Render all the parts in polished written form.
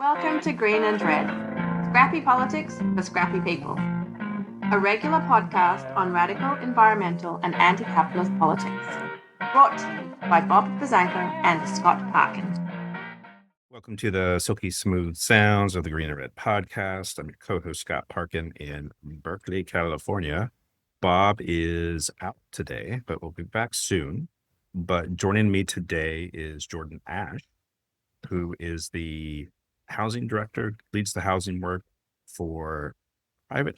Welcome to Green and Red, Scrappy Politics for Scrappy People, a regular podcast on radical environmental and anti-capitalist politics, brought to you by Bob Bazanko and Scott Parkin. Welcome to the silky smooth sounds of the Green and Red podcast. I'm your co-host Scott Parkin in Berkeley, California. Bob is out today, but we'll be back soon. But joining me today is Jordan Ash, who is the housing director, leads the housing work for the Private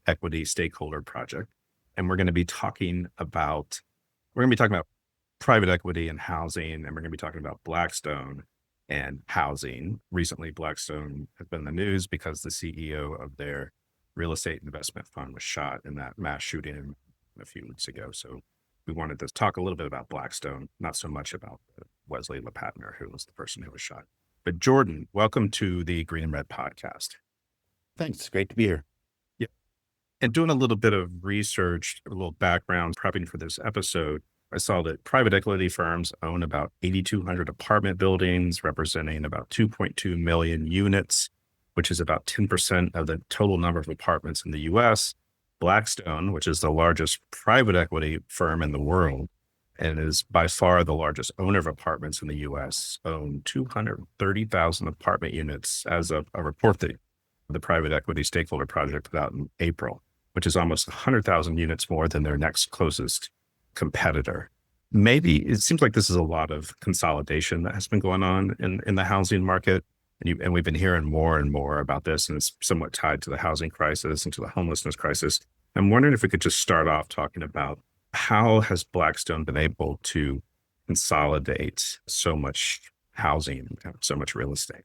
Equity Stakeholder Project. And we're going to be talking about private equity and housing, and we're going to be talking about Blackstone and housing. Recently, Blackstone has been in the news because the CEO of their real estate investment fund was shot in that mass shooting a few weeks ago. So we wanted to talk a little bit about Blackstone, not so much about Wesley LePatner, who was the person who was shot. But Jordan, welcome to the Green and Red podcast. Thanks. It's great to be here. Yeah. And doing a little bit of research, a little background, prepping for this episode, I saw that private equity firms own about 8,200 apartment buildings, representing about 2.2 million units, which is about 10% of the total number of apartments in the U.S. Blackstone, which is the largest private equity firm in the world and is by far the largest owner of apartments in the U.S., owned 230,000 apartment units as of a report that the Private Equity Stakeholder Project put out in April, which is almost 100,000 units more than their next closest competitor. Maybe it seems like this is a lot of consolidation that has been going on in the housing market. And we've been hearing more and more about this, and it's somewhat tied to the housing crisis and to the homelessness crisis. I'm wondering if we could just start off talking about how has Blackstone been able to consolidate so much housing, so much real estate?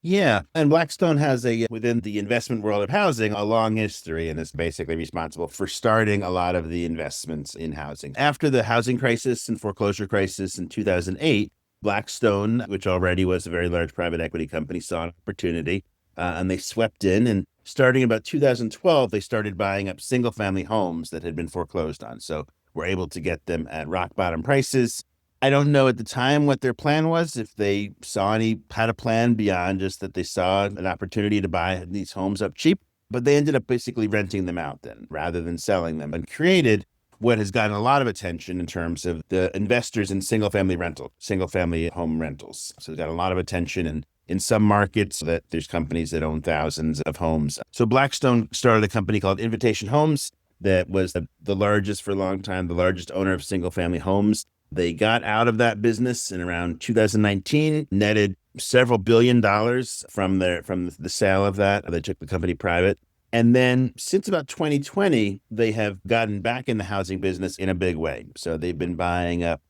Yeah. And Blackstone has within the investment world of housing, a long history and is basically responsible for starting a lot of the investments in housing. After the housing crisis and foreclosure crisis in 2008, Blackstone, which already was a very large private equity company, saw an opportunity and they swept in. And starting about 2012, they started buying up single family homes that had been foreclosed on. So we're able to get them at rock bottom prices. I don't know at the time what their plan was, if they had a plan beyond just that they saw an opportunity to buy these homes up cheap, but they ended up basically renting them out then rather than selling them, and created what has gotten a lot of attention in terms of the investors in single family home rentals. So it's got a lot of attention in some markets that there's companies that own thousands of homes. So Blackstone started a company called Invitation Homes that was the largest for a long time, the largest owner of single family homes. They got out of that business in around 2019, netted several $1 billion from the sale of that. They took the company private. And then since about 2020, they have gotten back in the housing business in a big way. So they've been buying up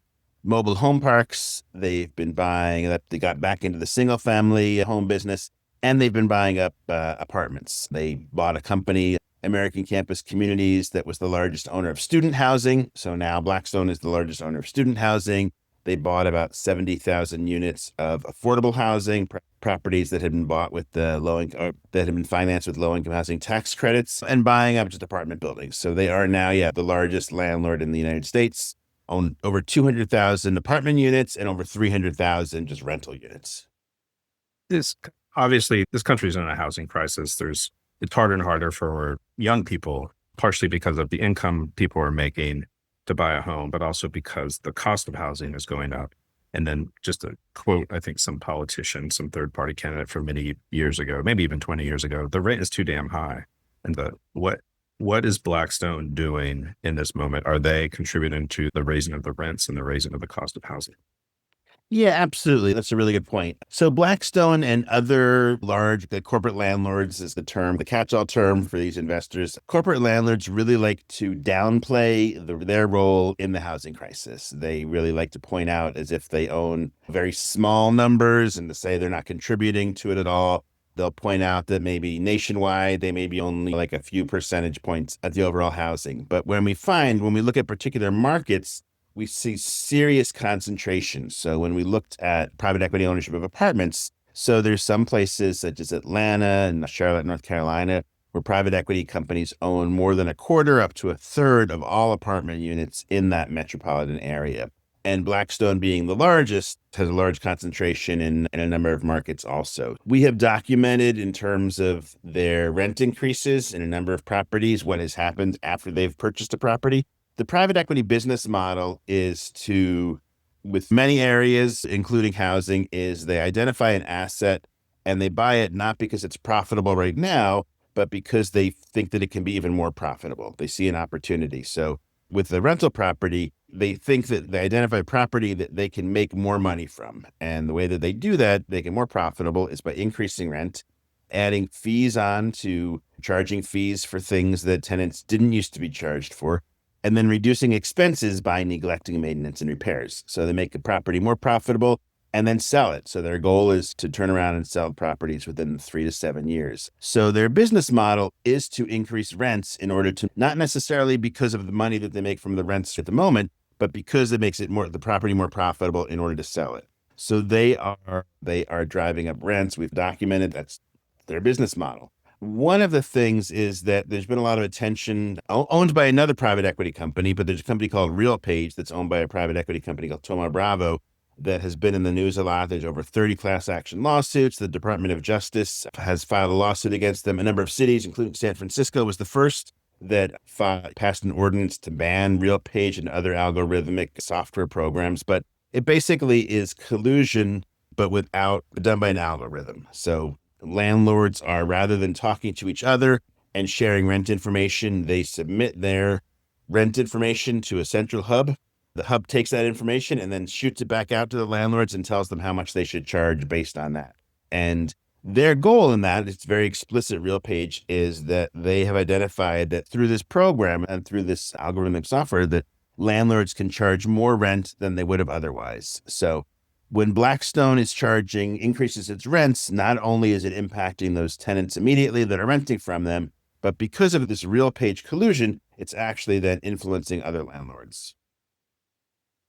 mobile home parks. They got back into the single family home business, and they've been buying up apartments. They bought a company, American Campus Communities, that was the largest owner of student housing. So now Blackstone is the largest owner of student housing. They bought about 70,000 units of affordable housing properties that had been bought with that had been financed with low-income housing tax credits, and buying up just apartment buildings. So they are now, the largest landlord in the United States, own over 200,000 apartment units and over 300,000 just rental units. Obviously, this country is in a housing crisis. It's harder and harder for young people, partially because of the income people are making to buy a home, but also because the cost of housing is going up. And then just a quote, I think some politician, some third-party candidate from many years ago, maybe even 20 years ago, the rate is too damn high. And what is Blackstone doing in this moment? Are they contributing to the raising of the rents and the raising of the cost of housing? Yeah, absolutely. That's a really good point. So Blackstone and other large corporate landlords is the catch-all term for these investors. Corporate landlords really like to downplay their role in the housing crisis. They really like to point out as if they own very small numbers and to say they're not contributing to it at all. They'll point out that maybe nationwide, they may be only like a few percentage points at the overall housing. But when we look at particular markets, we see serious concentration. So when we looked at private equity ownership of apartments, so there's some places such as Atlanta and Charlotte, North Carolina, where private equity companies own more than a quarter up to a third of all apartment units in that metropolitan area. And Blackstone, being the largest, has a large concentration in a number of markets also. We have documented in terms of their rent increases in a number of properties, what has happened after they've purchased a property. The private equity business model is to, with many areas, including housing, is they identify an asset and they buy it not because it's profitable right now, but because they think that it can be even more profitable. They see an opportunity. So with the rental property, they think that they identify property that they can make more money from. And the way that they do that, make it more profitable, is by increasing rent, adding fees on to charging fees for things that tenants didn't used to be charged for, and then reducing expenses by neglecting maintenance and repairs. So they make the property more profitable and then sell it. So their goal is to turn around and sell properties within 3 to 7 years. So their business model is to increase rents in order to, not necessarily because of the money that they make from the rents at the moment, but because it makes it the property more profitable in order to sell it. So they are driving up rents. We've documented that's their business model. One of the things is that there's been a lot of attention owned by another private equity company, but there's a company called RealPage that's owned by a private equity company called Thoma Bravo that has been in the news a lot. There's over 30 class action lawsuits. The Department of Justice has filed a lawsuit against them. A number of cities, including San Francisco, was the first that passed an ordinance to ban RealPage and other algorithmic software programs. But it basically is collusion, but done by an algorithm. So landlords are, rather than talking to each other and sharing rent information, they submit their rent information to a central hub. The hub takes that information and then shoots it back out to the landlords and tells them how much they should charge based on that. And their goal in that, it's very explicit, RealPage, is that they have identified that through this program and through this algorithmic software that landlords can charge more rent than they would have otherwise. So when Blackstone increases its rents, not only is it impacting those tenants immediately that are renting from them, but because of this RealPage collusion, it's actually then influencing other landlords.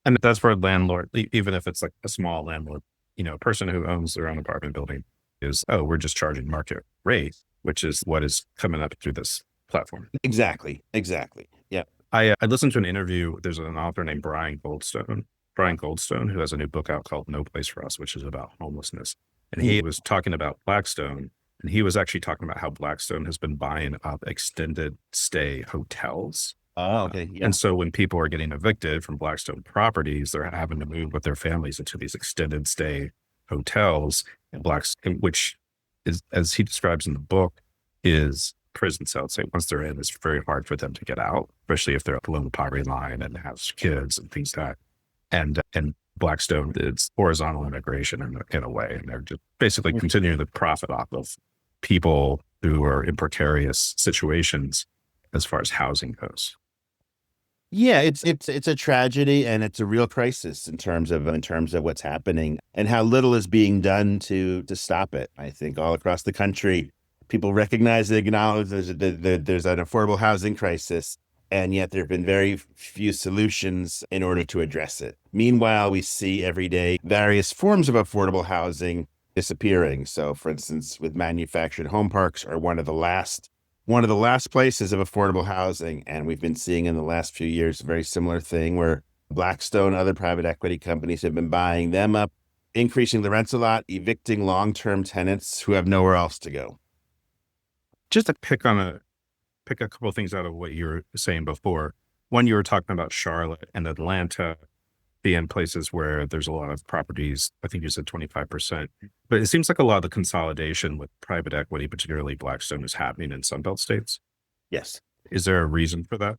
And that's for a landlord, even if it's like a small landlord, a person who owns their own apartment building is, we're just charging market rate, which is what is coming up through this platform. Exactly. Yeah. I listened to an interview. There's an author named Brian Goldstone, who has a new book out called No Place for Us, which is about homelessness. And he was talking about Blackstone, and he was actually talking about how Blackstone has been buying up extended stay hotels. Oh, okay. Yeah. And so when people are getting evicted from Blackstone properties, they're having to move with their families into these extended stay hotels, which is, as he describes in the book, is prison cells. So once they're in, it's very hard for them to get out, especially if they're below the poverty line and have kids and things like that. And Blackstone is horizontal integration in a way, and they're just basically continuing to profit off of people who are in precarious situations as far as housing goes. Yeah, it's a tragedy, and it's a real crisis in terms of what's happening and how little is being done to stop it. I think all across the country, people recognize and acknowledge there's an affordable housing crisis, and yet there have been very few solutions in order to address it. Meanwhile, we see every day various forms of affordable housing disappearing. So, for instance, with manufactured home parks are one of the last places of affordable housing. And we've been seeing in the last few years a very similar thing where Blackstone, other private equity companies have been buying them up, increasing the rents a lot, evicting long-term tenants who have nowhere else to go. Just to pick a couple of things out of what you were saying before. One, you were talking about Charlotte and Atlanta being places where there's a lot of properties. I think you said 25%, but it seems like a lot of the consolidation with private equity, particularly Blackstone, is happening in Sunbelt states. Yes. Is there a reason for that?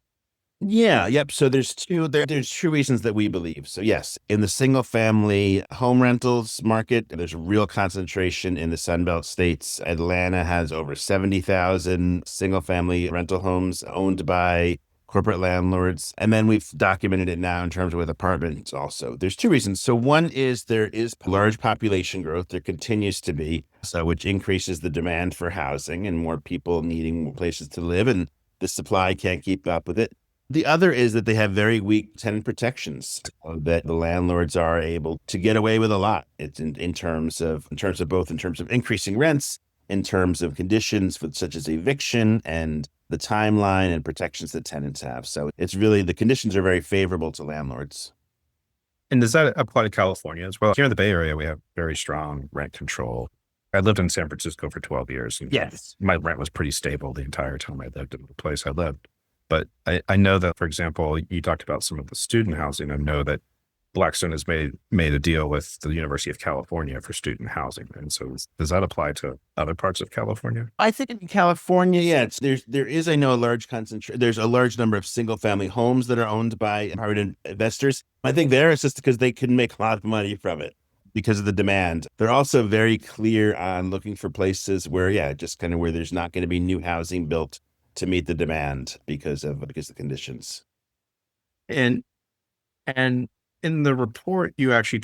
Yeah. Yep. So there's two reasons that we believe. So yes, in the single family home rentals market, there's a real concentration in the Sunbelt states. Atlanta has over 70,000 single family rental homes owned by corporate landlords. And then we've documented it now in terms of with apartments also. There's two reasons. So one is there is large population growth. There continues to be, so which increases the demand for housing and more people needing more places to live, and the supply can't keep up with it. The other is that they have very weak tenant protections that the landlords are able to get away with a lot. It's in terms of increasing rents, in terms of conditions such as eviction and the timeline and protections that tenants have. So it's really, the conditions are very favorable to landlords. And does that apply to California as well? Here in the Bay Area, we have very strong rent control. I lived in San Francisco for 12 years. And Yes. my rent was pretty stable the entire time I lived in the place I lived. But I know that, for example, you talked about some of the student housing. I know that Blackstone has made a deal with the University of California for student housing. And so does that apply to other parts of California? I think in California, yeah, there is, I know, a large concentration. There's a large number of single family homes that are owned by private investors. I think there it's just because they can make a lot of money from it because of the demand. They're also very clear on looking for places where, yeah, just kind of where there's not going to be new housing built to meet the demand because of the conditions. And in the report, you actually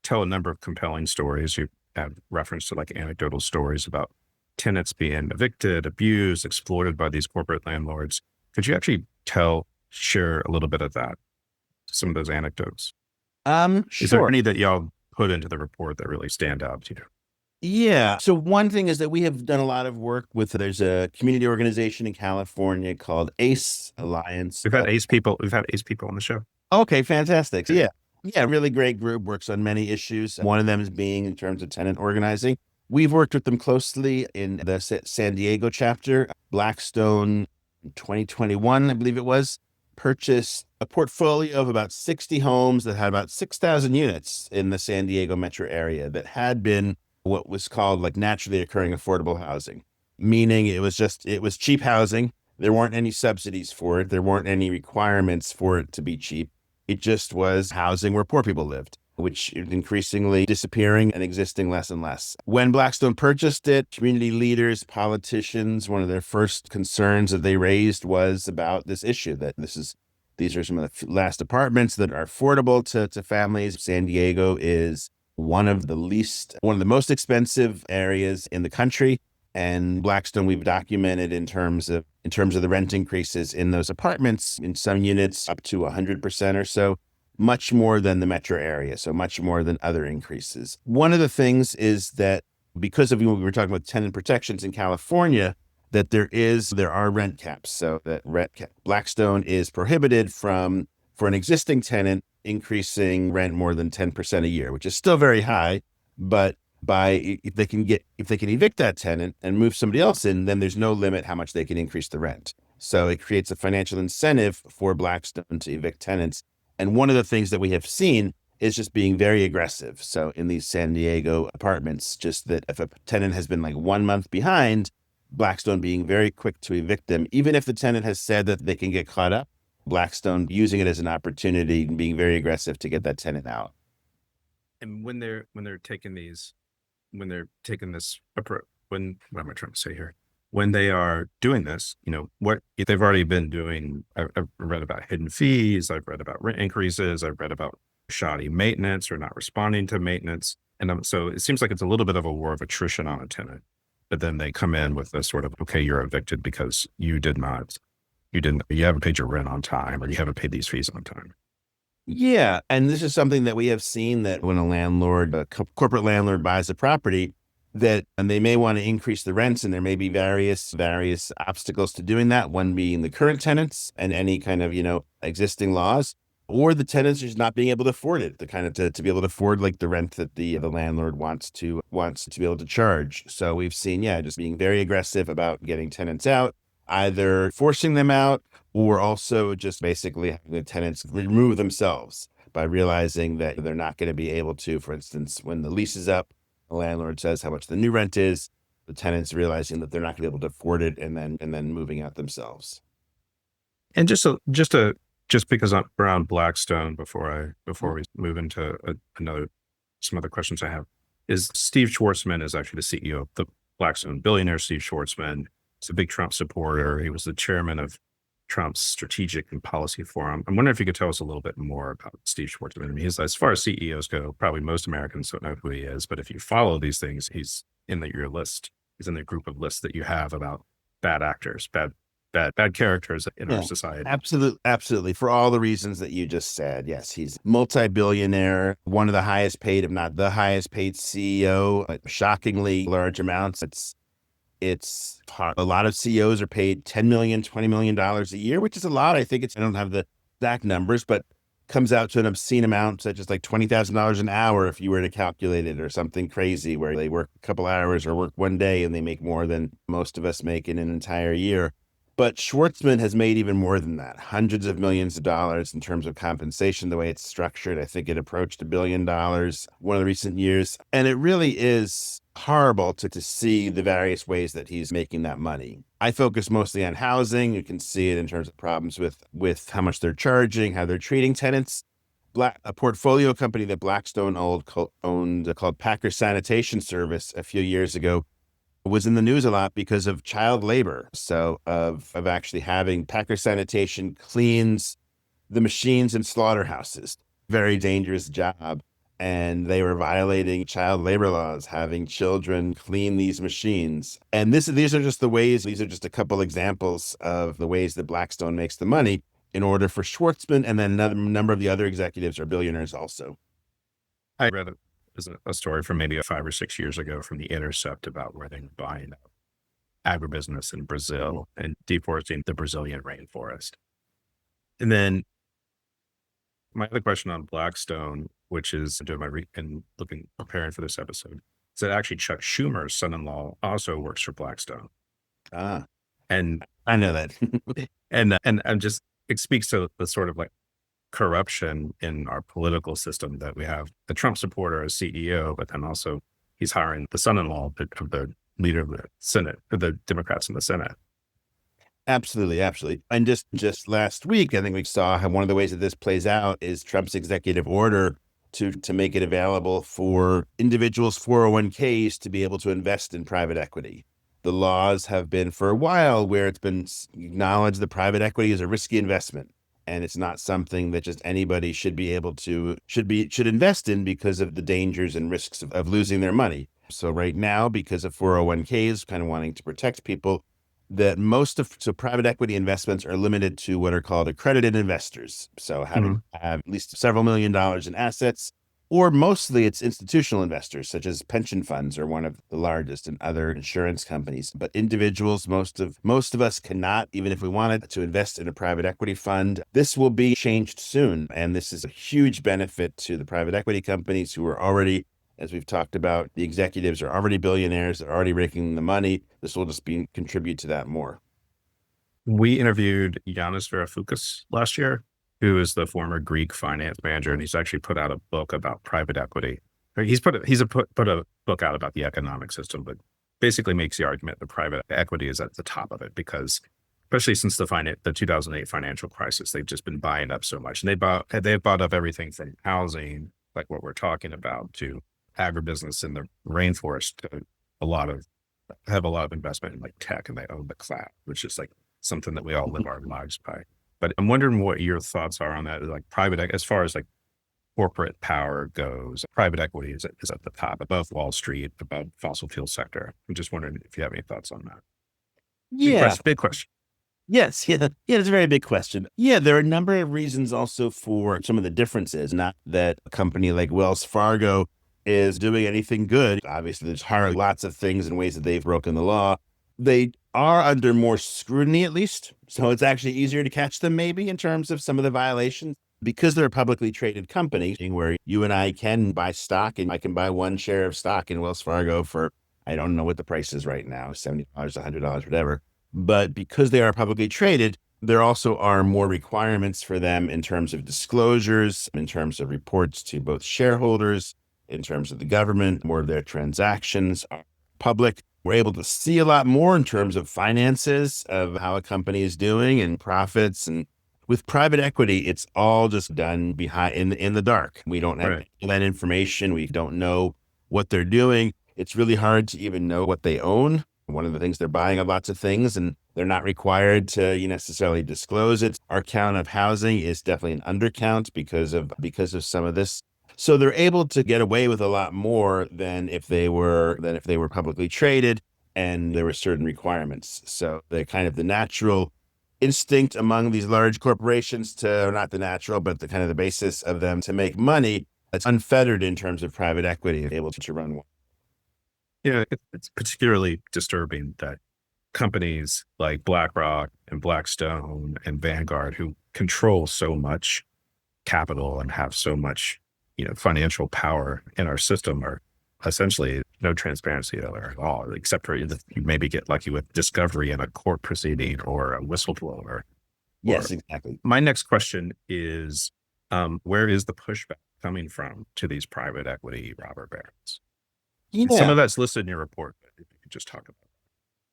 tell a number of compelling stories. You have reference to like anecdotal stories about tenants being evicted, abused, exploited by these corporate landlords. Could you actually share a little bit of that, some of those anecdotes? Is there Sure. any that y'all put into the report that really stand out to you? Yeah. So one thing is that we have done a lot of work with, there's a community organization in California called ACE Alliance. We've had ACE people on the show. Okay, fantastic. So yeah, really great group, works on many issues. One of them is being in terms of tenant organizing. We've worked with them closely in the San Diego chapter. Blackstone, in 2021, I believe it was, purchased a portfolio of about 60 homes that had about 6,000 units in the San Diego metro area that had been what was called like naturally occurring affordable housing, meaning it was cheap housing. There weren't any subsidies for it. There weren't any requirements for it to be cheap. It just was housing where poor people lived, which is increasingly disappearing and existing less and less. When Blackstone purchased it, community leaders, politicians, one of their first concerns that they raised was about this issue, that these are some of the last apartments that are affordable to families. San Diego is one of the most expensive areas in the country. And Blackstone, we've documented in terms of the rent increases in those apartments, in some units up to 100% or so, much more than the metro area. So much more than other increases. One of the things is that because of what we were talking about tenant protections in California, that there are rent caps. So that Blackstone is prohibited from, for an existing tenant, increasing rent more than 10% a year, which is still very high, but if they can evict that tenant and move somebody else in, then there's no limit how much they can increase the rent. So it creates a financial incentive for Blackstone to evict tenants. And one of the things that we have seen is just being very aggressive. So in these San Diego apartments, just that if a tenant has been like 1 month behind, Blackstone being very quick to evict them, even if the tenant has said that they can get caught up, Blackstone using it as an opportunity and being very aggressive to get that tenant out. And when they're taking this approach, what am I trying to say here? When they are doing this, what they've already been doing. I've read about hidden fees. I've read about rent increases. I've read about shoddy maintenance or not responding to maintenance. And so it seems like it's a little bit of a war of attrition on a tenant. But then they come in with this sort of, okay, you're evicted because you haven't paid your rent on time, or you haven't paid these fees on time. Yeah. And this is something that we have seen, that when a corporate landlord buys a property, and they may want to increase the rents, and there may be various obstacles to doing that. One being the current tenants and any kind of, existing laws, or the tenants just not being able to afford it, to be able to afford like the rent that the landlord wants to be able to charge. So we've seen, just being very aggressive about getting tenants out, either forcing them out or also just basically having the tenants remove themselves by realizing that they're not going to be able to. For instance, when the lease is up, the landlord says how much the new rent is, the tenants realizing that they're not going to be able to afford it, and then moving out themselves. And just because I'm around Blackstone before we move into some other questions I have, is Steve Schwartzman is actually the CEO of the Blackstone. Billionaire Steve Schwartzman. He's a big Trump supporter. He was the chairman of Trump's Strategic and Policy Forum. I'm wondering if you could tell us a little bit more about Steve Schwartzman. I mean, as far as CEOs go, probably most Americans don't know who he is, but if you follow these things, he's in your list. He's in the group of lists that you have about bad actors, bad characters in our society. Absolutely. For all the reasons that you just said. Yes, he's multi-billionaire, one of the highest paid, if not the highest paid CEO, shockingly large amounts. It's a lot of CEOs are paid $10 million, $20 million a year, which is a lot. I don't have the exact numbers, but comes out to an obscene amount, such as like $20,000 an hour if you were to calculate it, or something crazy where they work a couple hours or work one day and they make more than most of us make in an entire year. But Schwartzman has made even more than that, hundreds of millions of dollars in terms of compensation, the way it's structured. I think it approached $1 billion one of the recent years. And it really is horrible to see the various ways that he's making that money. I focus mostly on housing. You can see it in terms of problems with how much they're charging, how they're treating tenants. A portfolio company that Blackstone owned called Packer Sanitation Service a few years ago was in the news a lot because of child labor. So of actually having Packer Sanitation cleans the machines in slaughterhouses. Very dangerous job. And they were violating child labor laws, having children clean these machines. And these are just a couple examples of the ways that Blackstone makes the money in order for Schwartzman, and then a number of the other executives are billionaires also. I read a story from maybe 5 or 6 years ago from The Intercept about where they were buying agribusiness in Brazil and deforesting the Brazilian rainforest. And then my other question on Blackstone, which is doing preparing for this episode, is that actually Chuck Schumer's son-in-law also works for Blackstone. And I know that. and just, it speaks to the sort of like corruption in our political system that we have the Trump supporter as CEO, but then also he's hiring the son-in-law of the leader of the Senate, of the Democrats in the Senate. Absolutely. And just last week, I think we saw how one of the ways that this plays out is Trump's executive order to make it available for individuals' 401ks to be able to invest in private equity. The laws have been for a while where it's been acknowledged that private equity is a risky investment. And it's not something that just anybody should invest in because of the dangers and risks of losing their money. So right now, because of 401ks kind of wanting to protect people, so private equity investments are limited to what are called accredited investors. So having have at least several $1 million in assets, or mostly it's institutional investors, such as pension funds are one of the largest, and other insurance companies. But individuals, most of us cannot, even if we wanted to invest in a private equity fund. This will be changed soon. And this is a huge benefit to the private equity companies who are already, as we've talked about, the executives are already billionaires, they're already raking the money. This will just contribute to that more. We interviewed Yanis Varoufakis last year, who is the former Greek finance manager, and he's actually put out a book about private equity. He's put a book out about the economic system, but basically makes the argument that private equity is at the top of it because, especially since the 2008 financial crisis, they've just been buying up so much, and they've bought up everything from housing, like what we're talking about, to agribusiness in the rainforest. To have a lot of investment in like tech, and they own the cloud, which is like something that we all live our lives by. But I'm wondering what your thoughts are on that, like as far as like corporate power goes. Private equity is at the top, above Wall Street, above fossil fuel sector. I'm just wondering if you have any thoughts on that. Yeah. Big question. Yes. Yeah. It's a very big question. Yeah. There are a number of reasons also for some of the differences. Not that a company like Wells Fargo is doing anything good. Obviously, there's lots of things and ways that they've broken the law. They are under more scrutiny, at least. So it's actually easier to catch them, maybe, in terms of some of the violations, because they're a publicly traded company where you and I can buy stock, and I can buy one share of stock in Wells Fargo for, I don't know what the price is right now, $70, $100, whatever. But because they are publicly traded, there also are more requirements for them in terms of disclosures, in terms of reports to both shareholders, in terms of the government. More of their transactions are public. We're able to see a lot more in terms of finances, of how a company is doing and profits. And with private equity, it's all just done in the dark. We don't have that information. We don't know what they're doing. It's really hard to even know what they own. One of the things, they're buying up lots of things, and they're not required to necessarily disclose it. Our count of housing is definitely an undercount because of some of this. So they're able to get away with a lot more than if they were publicly traded and there were certain requirements. So they're kind of the natural instinct among these large corporations or not the natural, but the kind of the basis of them to make money. It's unfettered in terms of private equity, able to run one. Yeah, it's particularly disturbing that companies like BlackRock and Blackstone and Vanguard, who control so much capital and have so much, financial power in our system are essentially no transparency there at all, except for you maybe get lucky with discovery in a court proceeding or a whistleblower. Yes, exactly. My next question is, where is the pushback coming from to these private equity robber barons? Some of that's listed in your report, but if you could just talk about it.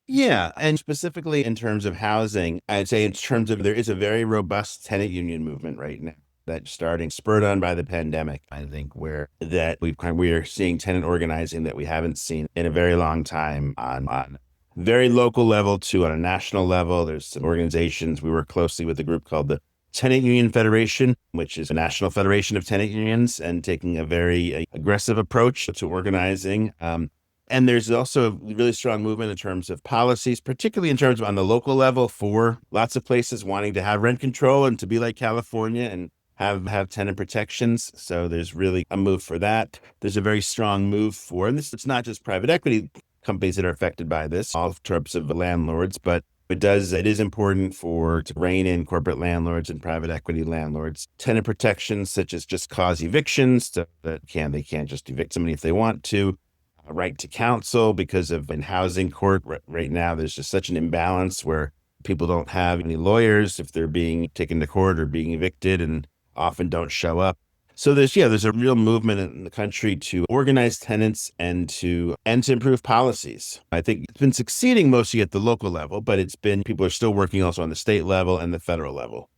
Yeah. And specifically in terms of housing, I'd say in terms of there is a very robust tenant union movement right now that's starting, spurred on by the pandemic, I think, where that we are seeing tenant organizing that we haven't seen in a very long time on very local level to on a national level. There's some organizations. We work closely with a group called the Tenant Union Federation, which is a national federation of tenant unions and taking a very aggressive approach to organizing. And there's also a really strong movement in terms of policies, particularly in terms of on the local level for lots of places wanting to have rent control and to be like California and have tenant protections. So there's really a move for that. There's a very strong move for, and it's not just private equity companies that are affected by this, all types of landlords, but it is important to rein in corporate landlords and private equity landlords. Tenant protections such as just cause evictions, so that they can't just evict somebody if they want to. A right to counsel because of in housing court right now, there's just such an imbalance where people don't have any lawyers if they're being taken to court or being evicted and often don't show up. So there's a real movement in the country to organize tenants and to improve policies. I think it's been succeeding mostly at the local level, but people are still working also on the state level and the federal level.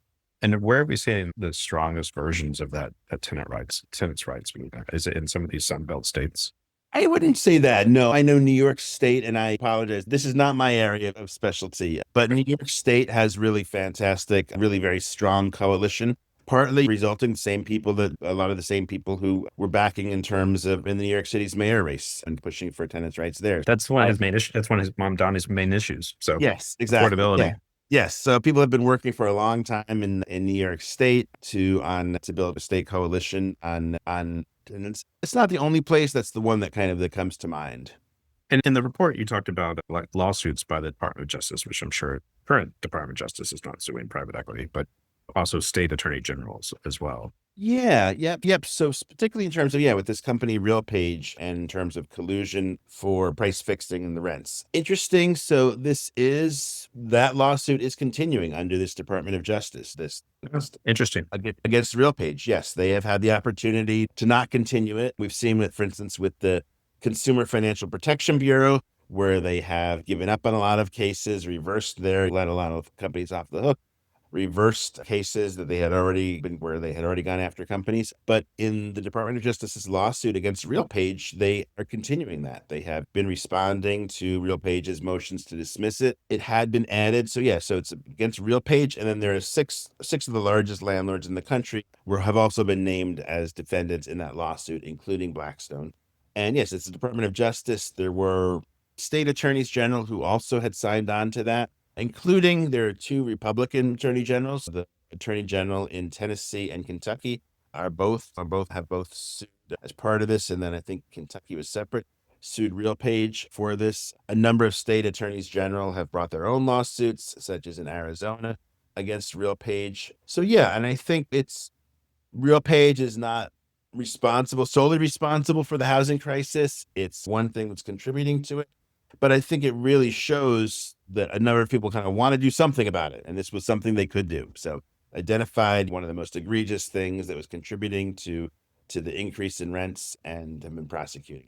And where are we seeing the strongest versions of that tenants' rights? Is it in some of these Sunbelt states? I wouldn't say that. No, I know New York State, and I apologize. This is not my area of specialty, but New York State has really fantastic, really very strong coalition, partly resulting a lot of the same people who were backing in terms of in the New York City's mayor race and pushing for tenants' rights there. That's one of his main issues. That's one of his mom Donnie's main issues. So yes, exactly. Affordability. Yeah. Yes. So people have been working for a long time in New York State to build a state coalition on and it's not the only place. That's the one that comes to mind. And in the report, you talked about like lawsuits by the Department of Justice, which I'm sure current Department of Justice is not suing private equity, but also state attorney generals as well. Yeah. Yep. So particularly in terms of, with this company RealPage and in terms of collusion for price fixing and the rents. Interesting. So that lawsuit is continuing under this Department of Justice. Interesting. Against RealPage. Yes. They have had the opportunity to not continue it. We've seen it, for instance, with the Consumer Financial Protection Bureau, where they have given up on a lot of cases, let a lot of companies off the hook. Reversed cases that they had already gone after companies. But in the Department of Justice's lawsuit against RealPage, they are continuing that. They have been responding to RealPage's motions to dismiss it. It had been added. So it's against RealPage. And then there are six of the largest landlords in the country have also been named as defendants in that lawsuit, including Blackstone. And yes, it's the Department of Justice. There were state attorneys general who also had signed on to that, including there are two Republican attorney generals. The attorney general in Tennessee and Kentucky have both sued as part of this. And then I think Kentucky was separate, sued RealPage for this. A number of state attorneys general have brought their own lawsuits, such as in Arizona, against RealPage. So and I think RealPage is not solely responsible for the housing crisis. It's one thing that's contributing to it. But I think it really shows that a number of people kind of want to do something about it. And this was something they could do. So identified one of the most egregious things that was contributing to the increase in rents and have been prosecuting.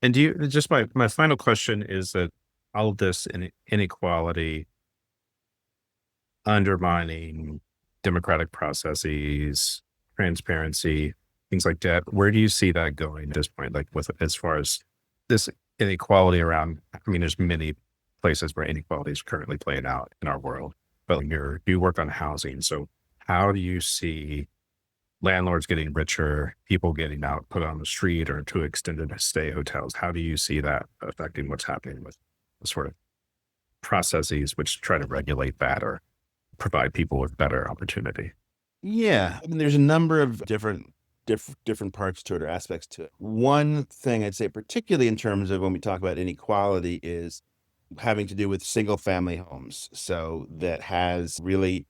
And do you, just my final question is that all of this inequality undermining democratic processes, transparency, things like that, where do you see that going at this point? Like as far as this inequality around, there's many places where inequality is currently playing out in our world, but you work on housing. So how do you see landlords getting richer, people getting out, put on the street or to extended stay hotels? How do you see that affecting what's happening with the sort of processes which try to regulate that or provide people with better opportunity? Yeah. There's a number of different parts to it or aspects to it. One thing I'd say, particularly in terms of when we talk about inequality, is having to do with single family homes. So that has really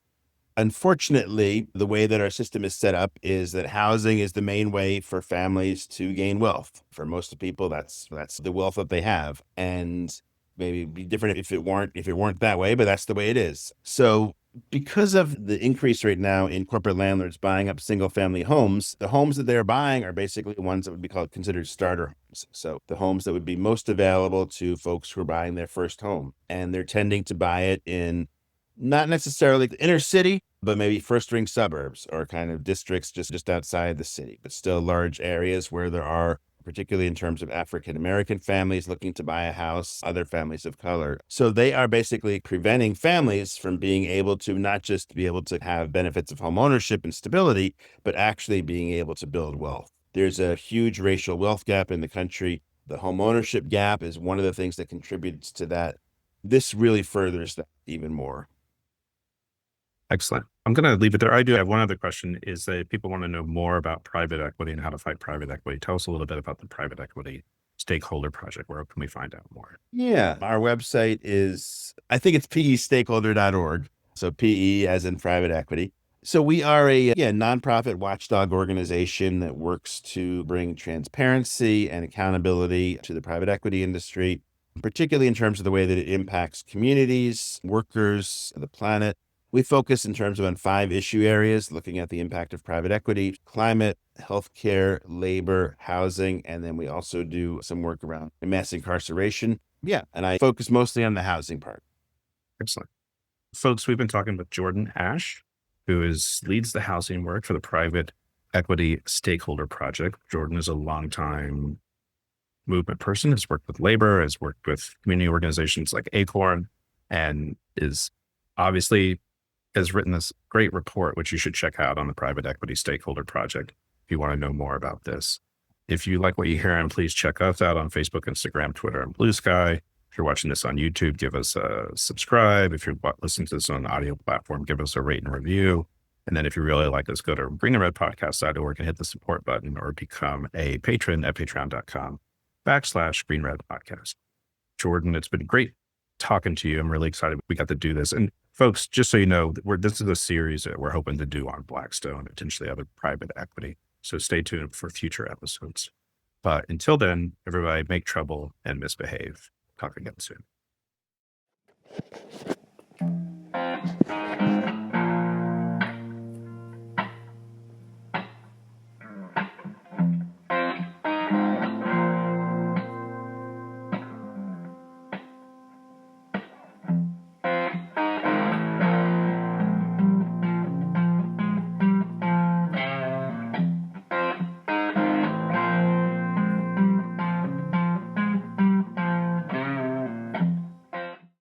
Unfortunately, the way that our system is set up is that housing is the main way for families to gain wealth. For most people, that's the wealth that they have. And maybe it'd be different if it weren't that way, but that's the way it is. So because of the increase right now in corporate landlords buying up single family homes, the homes that they're buying are basically ones that would be considered starter homes. So the homes that would be most available to folks who are buying their first home. And they're tending to buy it in not necessarily the inner city, but maybe first ring suburbs or kind of districts just outside the city, but still large areas where there are, particularly in terms of African American families looking to buy a house, other families of color. So they are basically preventing families from being able to not just be able to have benefits of home ownership and stability, but actually being able to build wealth. There's a huge racial wealth gap in the country. The home ownership gap is one of the things that contributes to that. This really furthers that even more. Excellent. I'm going to leave it there. I do have one other question is that if people want to know more about private equity and how to fight private equity, tell us a little bit about the Private Equity Stakeholder Project. Where can we find out more? Yeah, our website is, I think it's pestakeholder.org. So PE as in private equity. So we are a nonprofit watchdog organization that works to bring transparency and accountability to the private equity industry, particularly in terms of the way that it impacts communities, workers, the planet. We focus in terms of on 5 issue areas, looking at the impact of private equity, climate, healthcare, labor, housing, and then we also do some work around mass incarceration. Yeah, and I focus mostly on the housing part. Excellent. Folks, we've been talking with Jordan Ash, who leads the housing work for the Private Equity Stakeholder Project. Jordan is a longtime movement person, has worked with labor, has worked with community organizations like ACORN, and has written this great report, which you should check out on the Private Equity Stakeholder Project if you want to know more about this. If you like what you hear, and please check us out on Facebook, Instagram, Twitter, and Blue Sky. If you're watching this on YouTube, give us a subscribe. If you're listening to this on an audio platform, give us a rate and review. And then if you really like us, go to greenandredpodcast.org and hit the support button or become a patron at patreon.com/greenredpodcast. Jordan, it's been great talking to you. I'm really excited we got to do this. And folks, just so you know, this is a series that we're hoping to do on Blackstone and potentially other private equity. So stay tuned for future episodes. But until then, everybody make trouble and misbehave. Talk again soon.